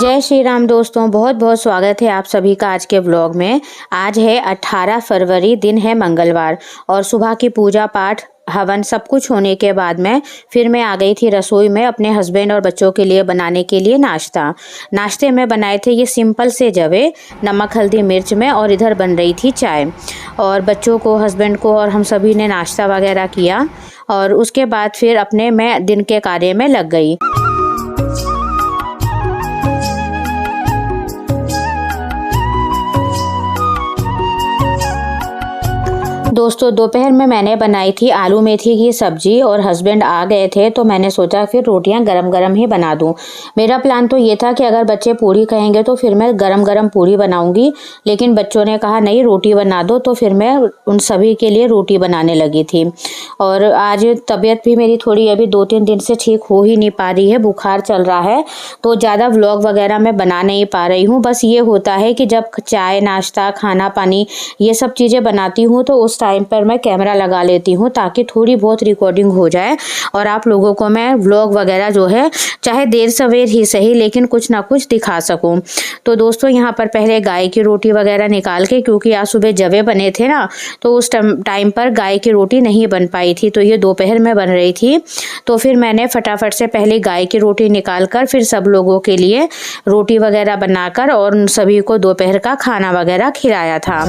जय श्री राम दोस्तों, बहुत बहुत स्वागत है आप सभी का आज के व्लॉग में। आज है 18 फरवरी, दिन है मंगलवार और सुबह की पूजा पाठ हवन सब कुछ होने के बाद में फिर मैं आ गई थी रसोई में अपने हस्बैंड और बच्चों के लिए बनाने के लिए नाश्ते में बनाए थे ये सिंपल से जवे नमक हल्दी मिर्च में, और इधर बन रही थी चाय। और बच्चों को, हस्बैंड को और हम सभी ने नाश्ता वगैरह किया और उसके बाद फिर अपने मैं दिन के कार्य में लग गई। दोस्तों दोपहर में मैंने बनाई थी आलू मेथी की सब्जी और हस्बैंड आ गए थे तो मैंने सोचा फिर रोटियां गरम गरम ही बना दूं। मेरा प्लान तो ये था कि अगर बच्चे पूरी कहेंगे तो फिर मैं गरम गरम पूरी बनाऊंगी, लेकिन बच्चों ने कहा नहीं रोटी बना दो, तो फिर मैं उन सभी के लिए रोटी बनाने लगी थी। और आज तबीयत भी मेरी थोड़ी अभी 2-3 दिन से ठीक हो ही नहीं पा रही है, बुखार चल रहा है, तो ज़्यादा व्लॉग वगैरह मैं बना नहीं पा रही हूँ। बस ये होता है कि जब चाय नाश्ता खाना पानी ये सब चीज़ें बनाती हूँ तो उस टाइम पर मैं कैमरा लगा लेती हूँ ताकि थोड़ी बहुत रिकॉर्डिंग हो जाए और आप लोगों को मैं व्लॉग वगैरह जो है चाहे देर सवेर ही सही लेकिन कुछ ना कुछ दिखा सकूँ। तो दोस्तों यहाँ पर पहले गाय की रोटी वगैरह निकाल के, क्योंकि आज सुबह जवे बने थे ना, तो उस टाइम पर गाय की रोटी नहीं बन पाई थी, तो ये दोपहर में बन रही थी। तो फिर मैंने फटाफट से पहले गाय की रोटी निकाल कर फिर सब लोगों के लिए रोटी वगैरह बनाकर और उन सभी को दोपहर का खाना वगैरह खिलाया था।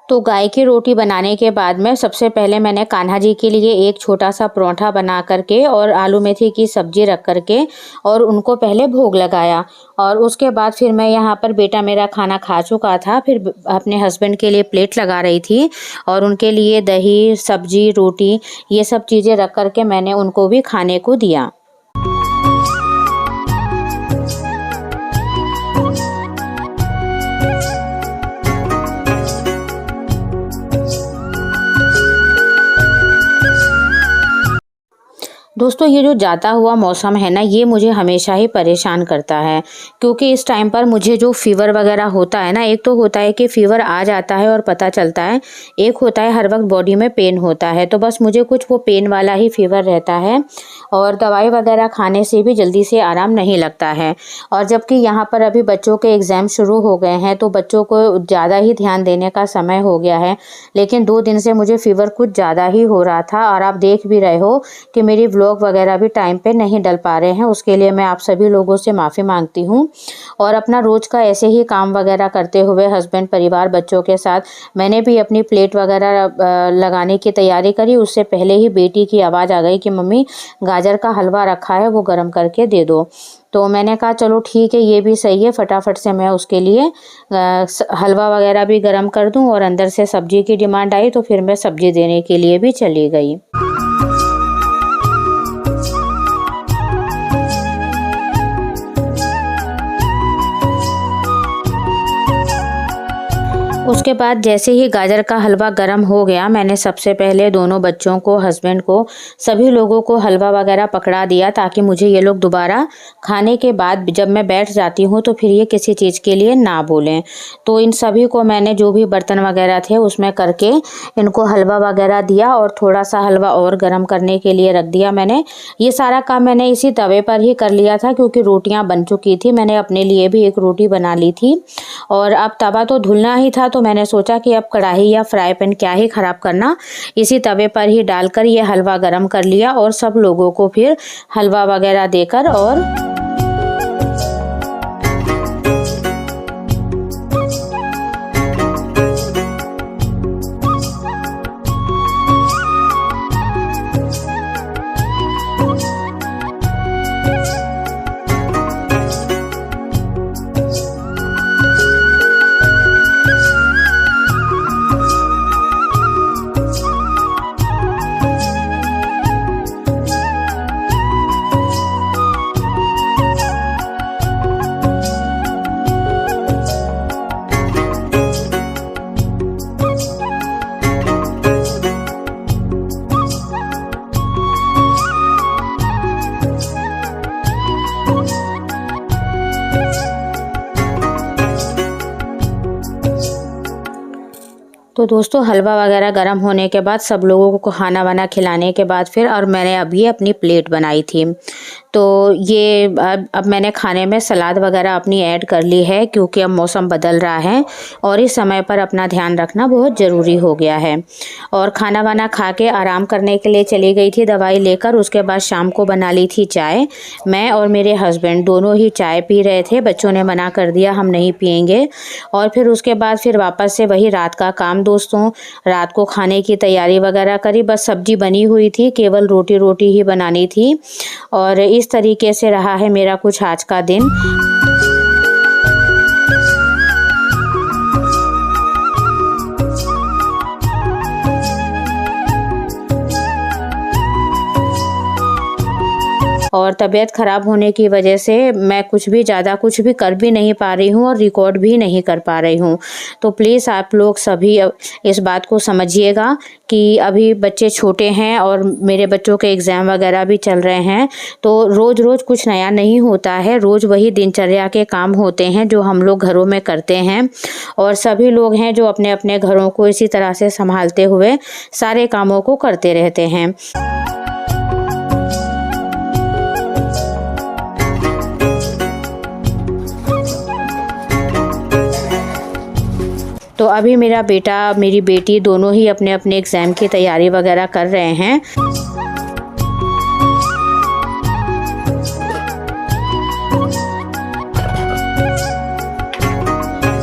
तो गाय की रोटी बनाने के बाद में सबसे पहले मैंने कान्हा जी के लिए एक छोटा सा परोठा बना करके और आलू मेथी की सब्जी रख करके और उनको पहले भोग लगाया। और उसके बाद फिर मैं यहाँ पर, बेटा मेरा खाना खा चुका था, फिर अपने हस्बैंड के लिए प्लेट लगा रही थी और उनके लिए दही सब्जी रोटी ये सब चीज़ें रख करके मैंने उनको भी खाने को दिया। दोस्तों ये जो जाता हुआ मौसम है ना, ये मुझे हमेशा ही परेशान करता है, क्योंकि इस टाइम पर मुझे जो फीवर वगैरह होता है ना, एक तो होता है कि फीवर आ जाता है और पता चलता है, एक होता है हर वक्त बॉडी में पेन होता है। तो बस मुझे कुछ वो पेन वाला ही फीवर रहता है और दवाई वगैरह खाने से भी जल्दी से आराम नहीं लगता है। और जबकि यहाँ पर अभी बच्चों के एग्ज़ाम शुरू हो गए हैं तो बच्चों को ज़्यादा ही ध्यान देने का समय हो गया है, लेकिन 2 दिन से मुझे फीवर कुछ ज़्यादा ही हो रहा था। और आप देख भी रहे हो कि मेरी व्लॉग वगैरह भी टाइम पे नहीं डल पा रहे हैं, उसके लिए मैं आप सभी लोगों से माफ़ी मांगती हूँ। और अपना रोज़ का ऐसे ही काम वगैरह करते हुए हस्बैंड परिवार बच्चों के साथ मैंने भी अपनी प्लेट वगैरह लगाने की तैयारी करी। उससे पहले ही बेटी की आवाज़ आ गई कि मम्मी गाजर का हलवा रखा है वो गर्म करके दे दो। तो मैंने कहा चलो ठीक है, ये भी सही है, फटाफट से मैं उसके लिए हलवा वगैरह भी गर्म कर दूं। और अंदर से सब्जी की डिमांड आई तो फिर मैं सब्जी देने के लिए भी चली गई। उसके बाद जैसे ही गाजर का हलवा गर्म हो गया, मैंने सबसे पहले दोनों बच्चों को, हस्बैंड को, सभी लोगों को हलवा वगैरह पकड़ा दिया ताकि मुझे ये लोग दोबारा खाने के बाद जब मैं बैठ जाती हूँ तो फिर ये किसी चीज़ के लिए ना बोलें। तो इन सभी को मैंने जो भी बर्तन वगैरह थे उसमें करके इनको हलवा वगैरह दिया और थोड़ा सा हलवा और गर्म करने के लिए रख दिया। मैंने ये सारा काम मैंने इसी तवे पर ही कर लिया था क्योंकि रोटियाँ बन चुकी थी। मैंने अपने लिए भी एक रोटी बना ली थी और अब तवा तो धुलना ही था, तो मैंने सोचा कि अब कढ़ाई या फ्राई पैन क्या ही ख़राब करना, इसी तवे पर ही डालकर ये हलवा गरम कर लिया और सब लोगों को फिर हलवा वगैरह देकर और तो दोस्तों हलवा वगैरह गर्म होने के बाद सब लोगों को खाना वाना खिलाने के बाद फिर और मैंने अभी अपनी प्लेट बनाई थी। तो ये अब मैंने खाने में सलाद वगैरह अपनी ऐड कर ली है, क्योंकि अब मौसम बदल रहा है और इस समय पर अपना ध्यान रखना बहुत ज़रूरी हो गया है। और खाना वाना खा के आराम करने के लिए चली गई थी दवाई लेकर। उसके बाद शाम को बना ली थी चाय। मैं और मेरे हस्बैंड दोनों ही चाय पी रहे थे। बच्चों ने मना कर दिया हम नहीं पियेंगे। और फिर उसके बाद फिर वापस से वही रात का काम दोस्तों। रात को खाने की तैयारी वगैरह करी, बस सब्जी बनी हुई थी, केवल रोटी ही बनानी थी। और इस तरीके से रहा है मेरा कुछ आज का दिन। और तबीयत ख़राब होने की वजह से मैं कुछ भी कर भी नहीं पा रही हूँ और रिकॉर्ड भी नहीं कर पा रही हूँ। तो प्लीज़ आप लोग सभी इस बात को समझिएगा कि अभी बच्चे छोटे हैं और मेरे बच्चों के एग्ज़ाम वगैरह भी चल रहे हैं। तो रोज़ रोज़ कुछ नया नहीं होता है, रोज़ वही दिनचर्या के काम होते हैं जो हम लोग घरों में करते हैं। और सभी लोग हैं जो अपने अपने घरों को इसी तरह से संभालते हुए सारे कामों को करते रहते हैं। तो अभी मेरा बेटा मेरी बेटी दोनों ही अपने अपने एग्ज़ाम की तैयारी वगैरह कर रहे हैं।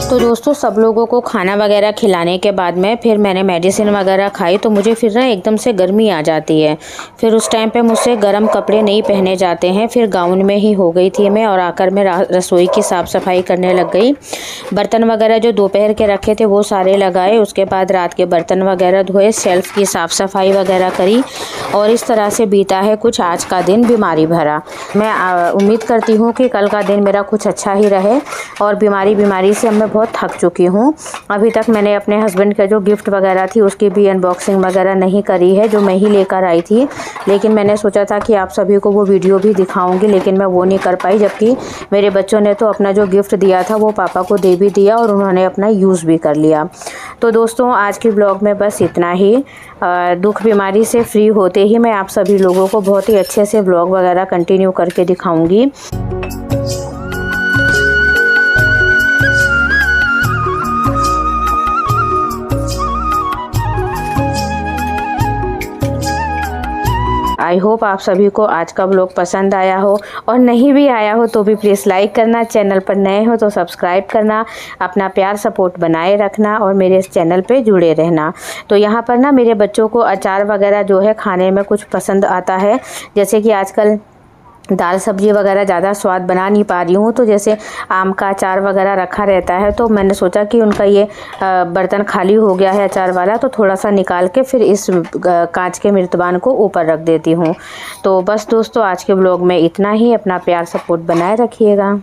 तो दोस्तों सब लोगों को खाना वगैरह खिलाने के बाद में फिर मैंने मेडिसिन वगैरह खाई, तो मुझे फिर ना एकदम से गर्मी आ जाती है। फिर उस टाइम पे मुझसे गर्म कपड़े नहीं पहने जाते हैं। फिर गाउन में ही हो गई थी मैं, और आकर मैं रसोई की साफ़ सफाई करने लग गई। बर्तन वगैरह जो दोपहर के रखे थे वो सारे लगाए। उसके बाद रात के बर्तन वगैरह धोए, शेल्फ़ की साफ़ सफाई वगैरह करी। और इस तरह से बीता है कुछ आज का दिन बीमारी भरा। मैं उम्मीद करती हूँ कि कल का दिन मेरा कुछ अच्छा ही रहे। और बीमारी से मैं बहुत थक चुकी हूँ। अभी तक मैंने अपने हस्बैंड का जो गिफ्ट वगैरह थी उसकी भी अनबॉक्सिंग वगैरह नहीं करी है, जो मैं ही लेकर आई थी। लेकिन मैंने सोचा था कि आप सभी को वो वीडियो भी दिखाऊंगी, लेकिन मैं वो नहीं कर पाई। जबकि मेरे बच्चों ने तो अपना जो गिफ्ट दिया था वो पापा को दे भी दिया और उन्होंने अपना यूज़ भी कर लिया। तो दोस्तों आज की ब्लॉग में बस इतना ही। दुख बीमारी से फ्री होते ही मैं आप सभी लोगों को बहुत ही अच्छे से ब्लॉग वगैरह कंटिन्यू करके दिखाऊंगी। आई होप आप सभी को आज का ब्लॉग पसंद आया हो, और नहीं भी आया हो तो भी प्लीज़ लाइक करना, चैनल पर नए हो तो सब्सक्राइब करना, अपना प्यार सपोर्ट बनाए रखना और मेरे इस चैनल पे जुड़े रहना। तो यहाँ पर ना मेरे बच्चों को अचार वगैरह जो है खाने में कुछ पसंद आता है। जैसे कि आजकल दाल सब्जी वगैरह ज़्यादा स्वाद बना नहीं पा रही हूँ, तो जैसे आम का अचार वगैरह रखा रहता है, तो मैंने सोचा कि उनका ये बर्तन खाली हो गया है अचार वाला, तो थोड़ा सा निकाल के फिर इस कांच के मेज़बान को ऊपर रख देती हूँ। तो बस दोस्तों आज के ब्लॉग में इतना ही। अपना प्यार सपोर्ट बनाए रखिएगा।